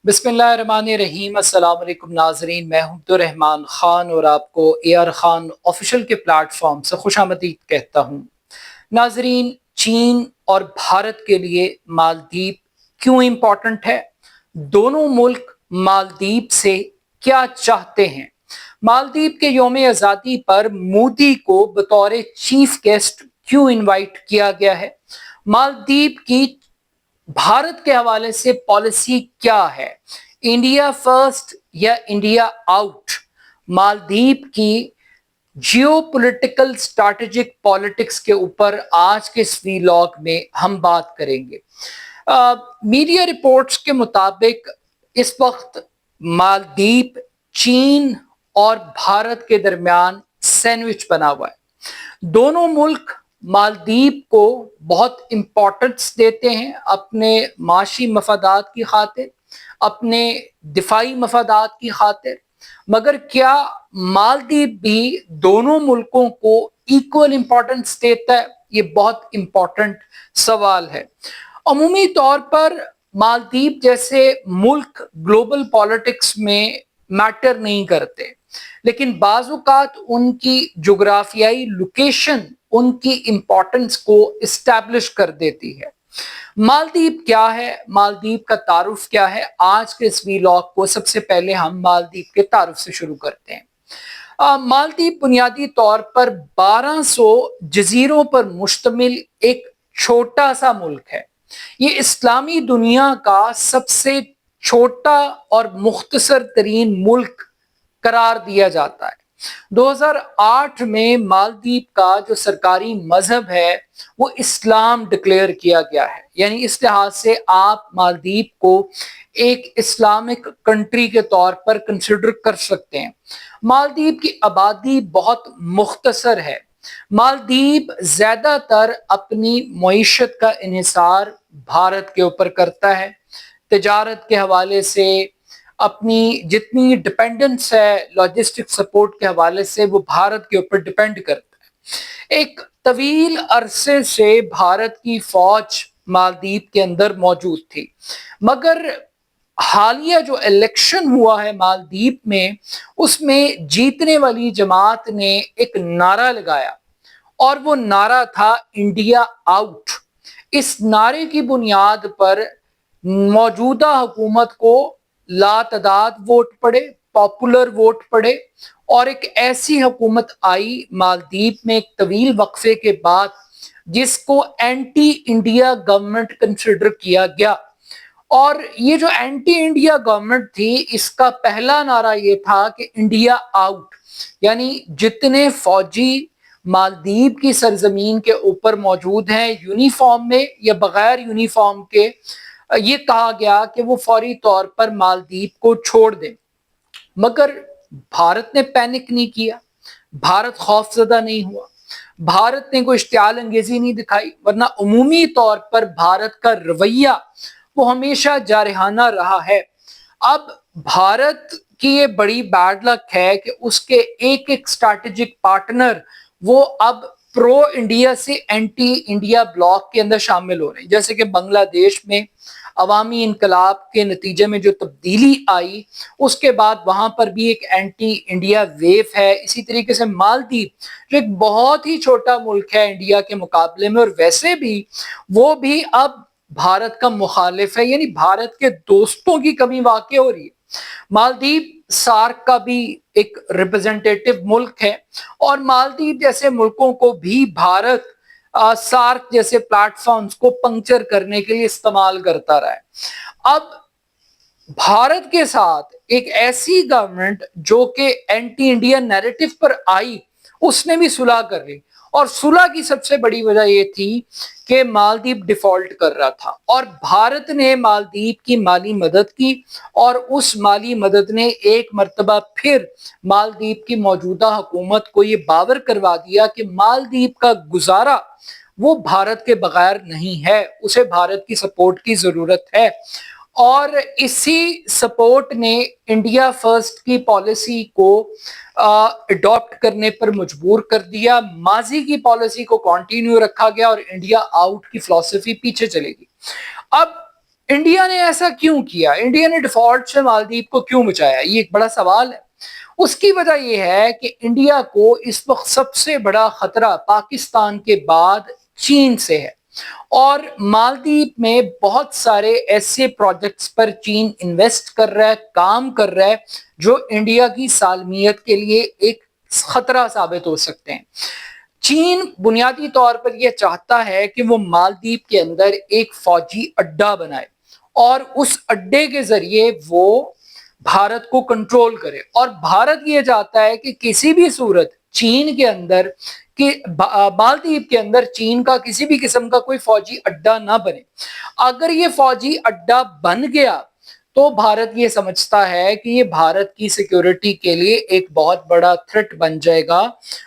बिस्मिल्लाहिर्रहमानिर्रहीम। अस्सलाम वालेकुम नाजरीन, मैं हूं अब्दुर्रहमान खान और आपको AR खान ऑफिशियल के प्लेटफॉर्म से खुशामदीद कहता हूं। नाजरीन, चीन और भारत के लिए मालदीव क्यों इम्पोर्टेंट है? दोनों मुल्क मालदीव से क्या चाहते हैं? मालदीव के यौम आज़ादी पर मोदी को बतौर चीफ गेस्ट क्यों इनवाइट किया गया है? मालदीव की भारत के हवाले से पॉलिसी क्या है? इंडिया फर्स्ट या इंडिया आउट? मालदीव की जियोपॉलिटिकल स्ट्रैटेजिक पॉलिटिक्स के ऊपर आज के इस वीलॉग में हम बात करेंगे। मीडिया रिपोर्ट्स के मुताबिक इस वक्त मालदीव चीन और भारत के दरमियान सैंडविच बना हुआ है। दोनों मुल्क मालदीव को बहुत इंपॉर्टेंस देते हैं अपने माशी मफादात की खातिर, अपने दिफाई मफादात की खातिर, मगर क्या मालदीव भी दोनों मुल्कों को इक्वल इंपॉर्टेंस देता है? ये बहुत इंपॉर्टेंट सवाल है। अमूमी तौर पर मालदीव जैसे मुल्क ग्लोबल पॉलिटिक्स में मैटर नहीं करते, लेकिन बाज़-औक़ात उनकी जोग्राफियाई लोकेशन उनकी इंपॉर्टेंस को इस्टेब्लिश कर देती है। मालदीव क्या है? मालदीव का तारुफ क्या है? आज के इस वीलॉग को सबसे पहले हम मालदीव के तारुफ से शुरू करते हैं। मालदीव बुनियादी तौर पर 1200 जजीरों पर मुश्तमिल एक छोटा सा मुल्क है। ये इस्लामी दुनिया का सबसे छोटा और मुख्तसर तरीन मुल्क करार दिया जाता है। 2008 में मालदीव का जो सरकारी मजहब है वो इस्लाम डिक्लेयर किया गया है, यानी इस लिहाज से आप मालदीव को एक इस्लामिक कंट्री के तौर पर कंसिडर कर सकते हैं। मालदीव की आबादी बहुत मुख्तसर है। मालदीव ज्यादातर अपनी मईशत का इन्हिसार भारत के ऊपर करता है। तिजारत के हवाले से अपनी जितनी डिपेंडेंस है लॉजिस्टिक सपोर्ट के हवाले से वो भारत के ऊपर डिपेंड करता है। एक तवील अरसे से भारत की फौज मालदीव के अंदर मौजूद थी, मगर हालिया जो इलेक्शन हुआ है मालदीव में, उसमें जीतने वाली जमात ने एक नारा लगाया और वो नारा था इंडिया आउट। इस नारे की बुनियाद पर मौजूदा हुकूमत को लातदाद वोट पड़े, पॉपुलर वोट पड़े और एक ऐसी हुकूमत आई मालदीव में एक तवील वक्फे के बाद जिसको एंटी इंडिया गवर्नमेंट कंसिडर किया गया। और ये जो एंटी इंडिया गवर्नमेंट थी, इसका पहला नारा ये था कि इंडिया आउट, यानी जितने फौजी मालदीव की सरजमीन के ऊपर मौजूद हैं यूनिफॉर्म में या बगैर यूनिफॉर्म के, ये कहा गया कि वो फौरी तौर पर मालदीव को छोड़ दें। मगर भारत ने पैनिक नहीं किया, भारत खौफजदा नहीं हुआ, भारत ने कोई इश्तियाल अंगेजी नहीं दिखाई, वरना उमूमी तौर पर भारत का रवैया वो हमेशा जारहाना रहा है। अब भारत की ये बड़ी बैड लक है कि उसके एक एक स्ट्रैटेजिक पार्टनर वो अब प्रो इंडिया से एंटी इंडिया ब्लॉक के अंदर शामिल हो रहे हैं। जैसे कि बांग्लादेश में अवामी इनकलाब के नतीजे में जो तब्दीली आई, उसके बाद वहां पर भी एक एंटी इंडिया वेव है। इसी तरीके से मालदीव जो एक बहुत ही छोटा मुल्क है इंडिया के मुकाबले में, और वैसे भी वो भी अब भारत का मुखालिफ है, यानी भारत के दोस्तों की कमी वाकई हो रही है। मालदीव सार्क का भी एक रिप्रेजेंटेटिव मुल्क है और मालदीव जैसे मुल्कों को भी भारत सार्क जैसे प्लेटफॉर्म्स को पंक्चर करने के लिए इस्तेमाल करता रहा है। अब भारत के साथ एक ऐसी गवर्नमेंट जो कि एंटी इंडिया नैरेटिव पर आई, उसने भी सुलह कर ली, और सुलह की सबसे बड़ी वजह यह थी कि मालदीव डिफॉल्ट कर रहा था और भारत ने मालदीव की माली मदद की, और उस माली मदद ने एक मर्तबा फिर मालदीव की मौजूदा हुकूमत को ये बावर करवा दिया कि मालदीव का गुजारा वो भारत के बगैर नहीं है, उसे भारत की सपोर्ट की जरूरत है। और इसी सपोर्ट ने इंडिया फर्स्ट की पॉलिसी को अडॉप्ट करने पर मजबूर कर दिया। माजी की पॉलिसी को कंटिन्यू रखा गया और इंडिया आउट की फिलॉसफी पीछे चलेगी। अब انڈیا نے ایسا کیوں کیا؟ انڈیا نے ڈیفالٹ سے مالدیپ کو کیوں بچایا؟ یہ ایک بڑا سوال ہے۔ اس کی وجہ یہ ہے کہ انڈیا کو اس وقت سب سے بڑا خطرہ پاکستان کے بعد چین سے ہے، اور مالدیپ میں بہت سارے ایسے پروجیکٹس پر چین انویسٹ کر رہا ہے، کام کر رہا ہے، جو انڈیا کی سالمیت کے لیے ایک خطرہ ثابت ہو سکتے ہیں۔ چین بنیادی طور پر یہ چاہتا ہے کہ وہ مالدیپ کے اندر ایک فوجی اڈا بنائے اور اس اڈے کے ذریعے وہ بھارت کو کنٹرول کرے، اور بھارت یہ چاہتا ہے کہ کسی بھی صورت چین کے اندر کہ مالدیپ کے اندر چین کا کسی بھی قسم کا کوئی فوجی اڈا نہ بنے۔ اگر یہ فوجی اڈا بن گیا تو بھارت یہ سمجھتا ہے کہ یہ بھارت کی سیکیورٹی کے لیے ایک بہت بڑا تھریٹ بن جائے گا،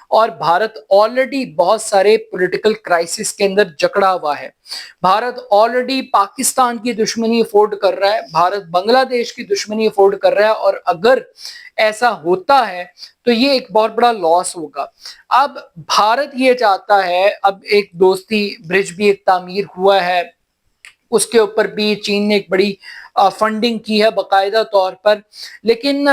اور بھارت آلریڈی بہت سارے پولیٹیکل کرائسس کے اندر جکڑا ہوا ہے۔ بھارت آلریڈی پاکستان کی دشمنی افورڈ کر رہا ہے، بھارت بنگلہ دیش کی دشمنی افورڈ کر رہا ہے، اور اگر ایسا ہوتا ہے تو یہ ایک بہت بڑا لاس ہوگا۔ اب بھارت یہ چاہتا ہے، اب ایک دوستی برج بھی ایک تعمیر ہوا ہے، اس کے اوپر بھی چین نے ایک بڑی فنڈنگ کی ہے باقاعدہ طور پر، لیکن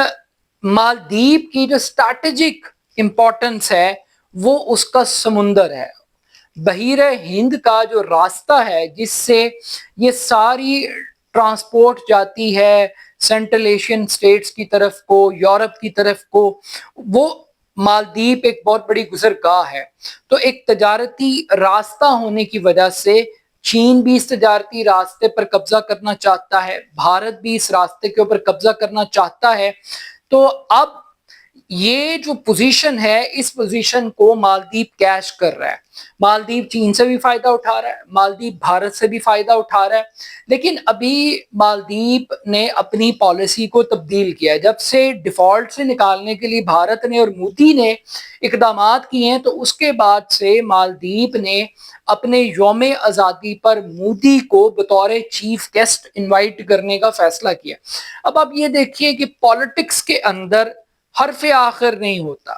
مالدیپ کی جو اسٹریٹجک امپورٹنس ہے وہ اس کا سمندر ہے، بحیر ہند کا جو راستہ ہے جس سے یہ ساری ٹرانسپورٹ جاتی ہے سینٹرل ایشین اسٹیٹس کی طرف کو، یورپ کی طرف کو، وہ مالدیپ ایک بہت بڑی گزرگاہ ہے۔ تو ایک تجارتی راستہ ہونے کی وجہ سے چین بھی اس تجارتی راستے پر قبضہ کرنا چاہتا ہے، بھارت بھی اس راستے کے اوپر قبضہ کرنا چاہتا ہے۔ تو اب یہ جو پوزیشن ہے، اس پوزیشن کو مالدیپ کیش کر رہا ہے۔ مالدیپ چین سے بھی فائدہ اٹھا رہا ہے، مالدیپ بھارت سے بھی فائدہ اٹھا رہا ہے، لیکن ابھی مالدیپ نے اپنی پالیسی کو تبدیل کیا ہے۔ جب سے ڈیفالٹ سے نکالنے کے لیے بھارت نے اور مودی نے اقدامات کیے ہیں، تو اس کے بعد سے مالدیپ نے اپنے یوم آزادی پر مودی کو بطور چیف گیسٹ انوائٹ کرنے کا فیصلہ کیا۔ اب آپ یہ دیکھیے کہ پالیٹکس کے اندر حرف آخر نہیں ہوتا۔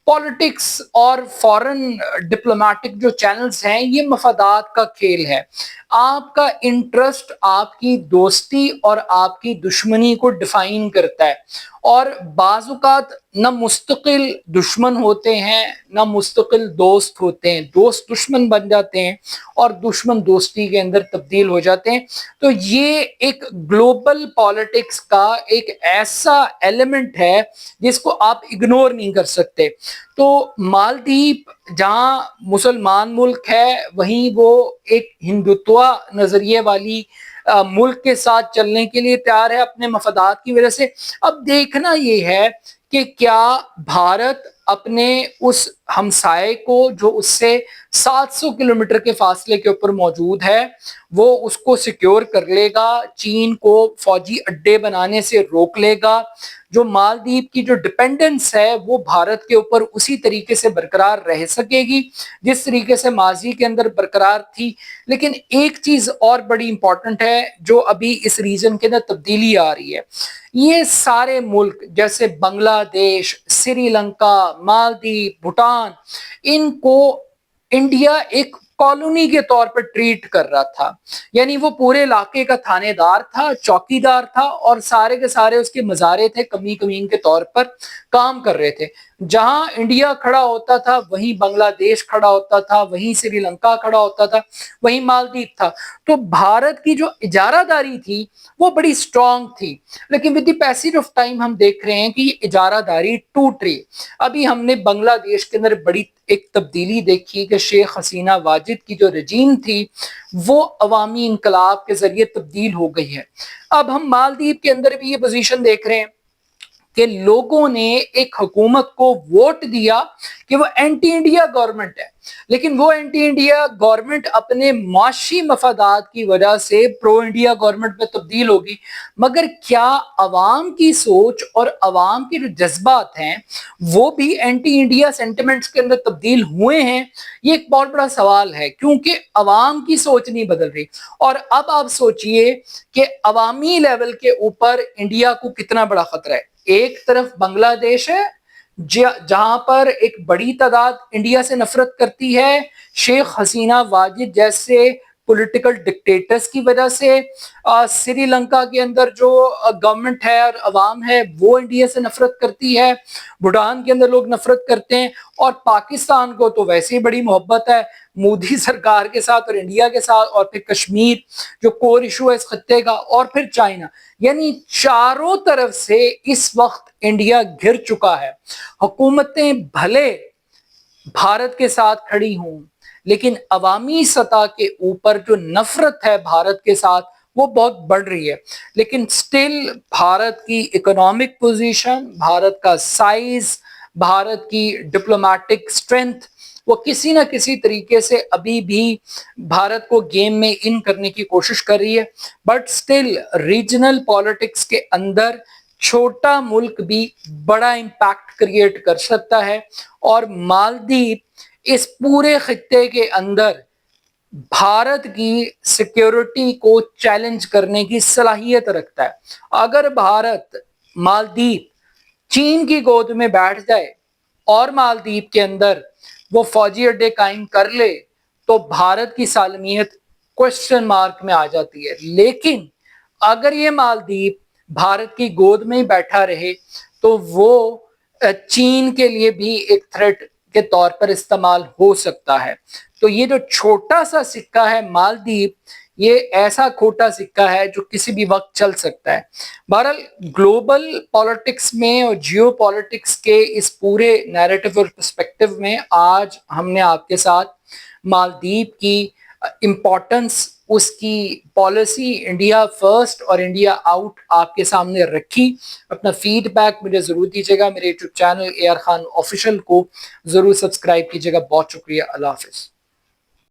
پالیٹکس اور فورن ڈپلومیٹک جو چینلز ہیں، یہ مفادات کا کھیل ہے۔ آپ کا انٹرسٹ آپ کی دوستی اور آپ کی دشمنی کو ڈیفائن کرتا ہے، اور بعض اوقات نہ مستقل دشمن ہوتے ہیں نہ مستقل دوست ہوتے ہیں، دوست دشمن بن جاتے ہیں اور دشمن دوستی کے اندر تبدیل ہو جاتے ہیں۔ تو یہ ایک گلوبل پالیٹکس کا ایک ایسا ایلیمنٹ ہے جس کو آپ اگنور نہیں کر سکتے۔ تو مالدیپ جہاں مسلمان ملک ہے، وہیں وہ ایک ہندوتوا نظریے والی ملک کے ساتھ چلنے کے لیے تیار ہے اپنے مفادات کی وجہ سے۔ اب دیکھنا یہ ہے کہ کیا بھارت اپنے اس ہمسائے کو جو اس سے 700 کلومیٹر کے فاصلے کے اوپر موجود ہے، وہ اس کو سیکیور کر لے گا، چین کو فوجی اڈے بنانے سے روک لے گا، جو مالدیپ کی جو ڈپینڈنس ہے وہ بھارت کے اوپر اسی طریقے سے برقرار رہ سکے گی جس طریقے سے ماضی کے اندر برقرار تھی۔ لیکن ایک چیز اور بڑی امپورٹنٹ ہے جو ابھی اس ریجن کے اندر تبدیلی آ رہی ہے، یہ سارے ملک جیسے بنگلہ دیش، سری لنکا، مالدیپ، بھوٹان، ان کو انڈیا ایک کالونی کے طور پر ٹریٹ کر رہا تھا، یعنی وہ پورے علاقے کا تھانے دار تھا، چوکی دار تھا، اور سارے کے سارے اس کے مزارے تھے، کمی کمین کے طور پر کام کر رہے تھے۔ جہاں انڈیا کھڑا ہوتا تھا وہیں بنگلہ دیش کھڑا ہوتا تھا، وہیں سری لنکا کھڑا ہوتا تھا، وہیں مالدیپ تھا۔ تو بھارت کی جو اجارہ داری تھی وہ بڑی سٹرونگ تھی، لیکن with the passage of time ہم دیکھ رہے ہیں کہ یہ اجارہ داری ٹوٹ رہی۔ ابھی ہم نے بنگلہ دیش کے اندر بڑی ایک تبدیلی دیکھی کہ شیخ حسینہ واجد کی جو رجیم تھی وہ عوامی انقلاب کے ذریعے تبدیل ہو گئی ہے۔ اب ہم مالدیپ کے اندر بھی یہ پوزیشن دیکھ رہے ہیں کہ لوگوں نے ایک حکومت کو ووٹ دیا کہ وہ اینٹی انڈیا گورنمنٹ ہے، لیکن وہ اینٹی انڈیا گورنمنٹ اپنے معاشی مفادات کی وجہ سے پرو انڈیا گورنمنٹ میں تبدیل ہوگی، مگر کیا عوام کی سوچ اور عوام کے جو جذبات ہیں وہ بھی اینٹی انڈیا سینٹیمنٹس کے اندر تبدیل ہوئے ہیں؟ یہ ایک بہت بڑا سوال ہے، کیونکہ عوام کی سوچ نہیں بدل رہی۔ اور اب آپ سوچئے کہ عوامی لیول کے اوپر انڈیا کو کتنا بڑا خطرہ ہے۔ ایک طرف بنگلہ دیش ہے جہاں پر ایک بڑی تعداد انڈیا سے نفرت کرتی ہے، شیخ حسینہ واجد جیسے पॉलिटिकल डिक्टेटर्स की वजह से श्रीलंका के अंदर जो गवर्नमेंट है और अवाम है वो इंडिया से नफरत करती है, भूटान के अंदर लोग नफरत करते हैं, और पाकिस्तान को तो वैसे ही बड़ी मोहब्बत है मोदी सरकार के साथ और इंडिया के साथ, और फिर कश्मीर जो कोर इशू है इस खत्ते का, और फिर चाइना। यानी चारों तरफ से इस वक्त इंडिया घिर चुका है। हुकूमतें भले भारत के साथ खड़ी हों, लेकिन अवामी सतह के ऊपर जो नफरत है भारत के साथ वो बहुत बढ़ रही है। लेकिन स्टिल भारत की इकोनॉमिक पोजीशन, भारत का साइज, भारत की डिप्लोमेटिक स्ट्रेंथ, वो किसी ना किसी तरीके से अभी भी भारत को गेम में इन करने की कोशिश कर रही है। बट स्टिल रीजनल पॉलिटिक्स के अंदर छोटा मुल्क भी बड़ा इम्पैक्ट क्रिएट कर सकता है, और मालदीव इस पूरे खित्ते के अंदर भारत की सिक्योरिटी को चैलेंज करने की सलाहियत रखता है। अगर भारत मालदीव चीन की गोद में बैठ जाए और मालदीव के अंदर वो फौजी अड्डे कायम कर ले, तो भारत की सालमियत क्वेश्चन मार्क में आ जाती है। लेकिन अगर ये मालदीव भारत की गोद में ही बैठा रहे तो वो चीन के लिए भी एक थ्रेट के तौर पर इस्तेमाल हो सकता है। तो ये जो छोटा सा सिक्का है मालदीव, ये ऐसा खोटा सिक्का है जो किसी भी वक्त चल सकता है। बहरहाल ग्लोबल पॉलिटिक्स में और जियो पॉलिटिक्स के इस पूरे नैरेटिव और पर्सपेक्टिव में आज हमने आपके साथ मालदीव की इम्पोर्टेंस, उसकी पॉलिसी इंडिया फर्स्ट और इंडिया आउट आपके सामने रखी। अपना फीडबैक मुझे जरूर दीजिएगा। मेरे YouTube channel AR Khan official को जरूर सब्सक्राइब कीजिएगा। बहुत शुक्रिया। अल्लाह हाफिज।